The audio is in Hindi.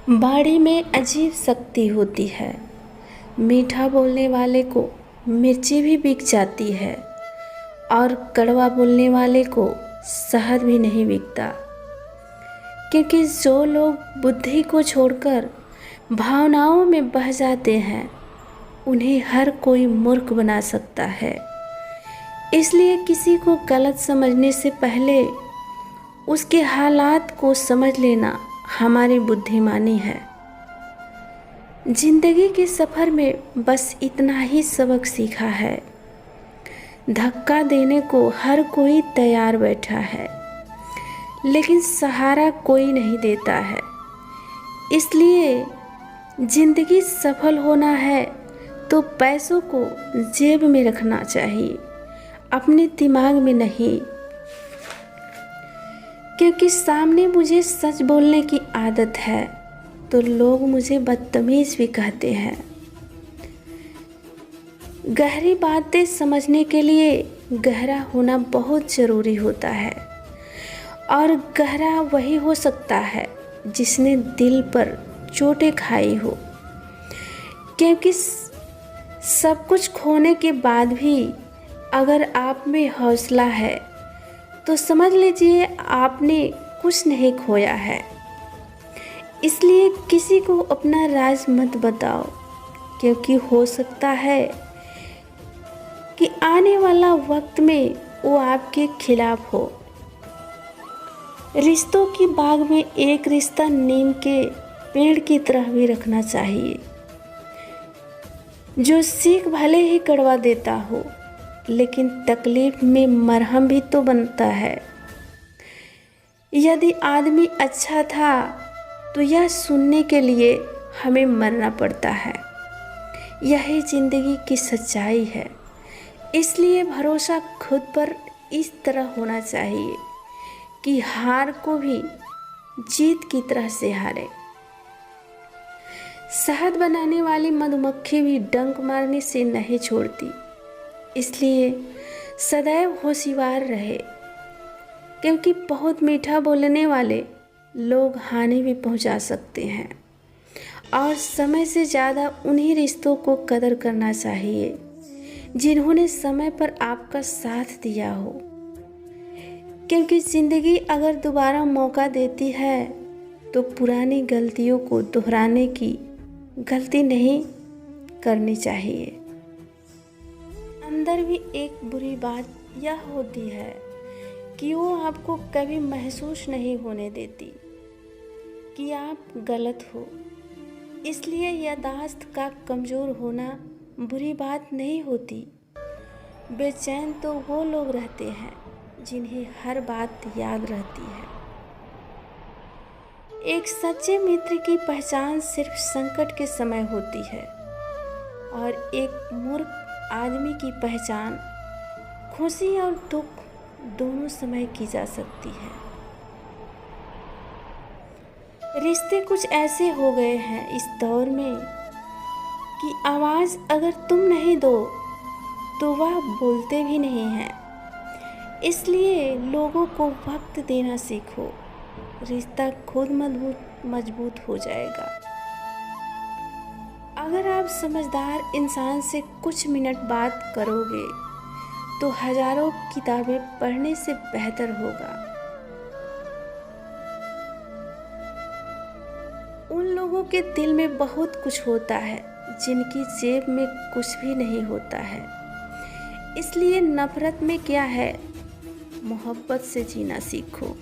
बाड़ी में अजीब शक्ति होती है। मीठा बोलने वाले को मिर्ची भी बिक जाती है और कड़वा बोलने वाले को शहद भी नहीं बिकता। क्योंकि जो लोग बुद्धि को छोड़कर भावनाओं में बह जाते हैं, उन्हें हर कोई मूर्ख बना सकता है। इसलिए किसी को गलत समझने से पहले उसके हालात को समझ लेना हमारी बुद्धिमानी है। जिंदगी के सफ़र में बस इतना ही सबक सीखा है। धक्का देने को हर कोई तैयार बैठा है, लेकिन सहारा कोई नहीं देता है। इसलिए जिंदगी सफल होना है तो पैसों को जेब में रखना चाहिए, अपने दिमाग में नहीं। क्योंकि सामने मुझे सच बोलने की आदत है तो लोग मुझे बदतमीज़ भी कहते हैं। गहरी बातें समझने के लिए गहरा होना बहुत ज़रूरी होता है, और गहरा वही हो सकता है जिसने दिल पर चोटें खाई हो। क्योंकि सब कुछ खोने के बाद भी अगर आप में हौसला है तो समझ लीजिए आपने कुछ नहीं खोया है। इसलिए किसी को अपना राज मत बताओ, क्योंकि हो सकता है कि आने वाला वक्त में वो आपके खिलाफ हो। रिश्तों की बाग में एक रिश्ता नीम के पेड़ की तरह भी रखना चाहिए, जो सीख भले ही कड़वा देता हो, लेकिन तकलीफ में मरहम भी तो बनता है। यदि आदमी अच्छा था तो यह सुनने के लिए हमें मरना पड़ता है। यही ज़िंदगी की सच्चाई है। इसलिए भरोसा खुद पर इस तरह होना चाहिए कि हार को भी जीत की तरह से हारे। शहद बनाने वाली मधुमक्खी भी डंक मारने से नहीं छोड़ती। इसलिए सदैव होशियार रहे, क्योंकि बहुत मीठा बोलने वाले लोग हानि भी पहुंचा सकते हैं। और समय से ज़्यादा उन्हीं रिश्तों को कदर करना चाहिए जिन्होंने समय पर आपका साथ दिया हो। क्योंकि ज़िंदगी अगर दोबारा मौका देती है तो पुरानी गलतियों को दोहराने की गलती नहीं करनी चाहिए। अंदर भी एक बुरी बात यह होती है कि वो आपको कभी महसूस नहीं होने देती कि आप गलत हो। इसलिए याददाश्त का कमज़ोर होना बुरी बात नहीं होती। बेचैन तो वो लोग रहते हैं जिन्हें हर बात याद रहती है। एक सच्चे मित्र की पहचान सिर्फ संकट के समय होती है, और एक मूर्ख आदमी की पहचान खुशी और दुख दोनों समय की जा सकती है। रिश्ते कुछ ऐसे हो गए हैं इस दौर में कि आवाज़ अगर तुम नहीं दो तो वह बोलते भी नहीं हैं। इसलिए लोगों को वक्त देना सीखो, रिश्ता खुद मजबूत हो जाएगा। अगर आप समझदार इंसान से कुछ मिनट बात करोगे तो हजारों किताबें पढ़ने से बेहतर होगा। उन लोगों के दिल में बहुत कुछ होता है जिनकी जेब में कुछ भी नहीं होता है। इसलिए नफरत में क्या है, मोहब्बत से जीना सीखो।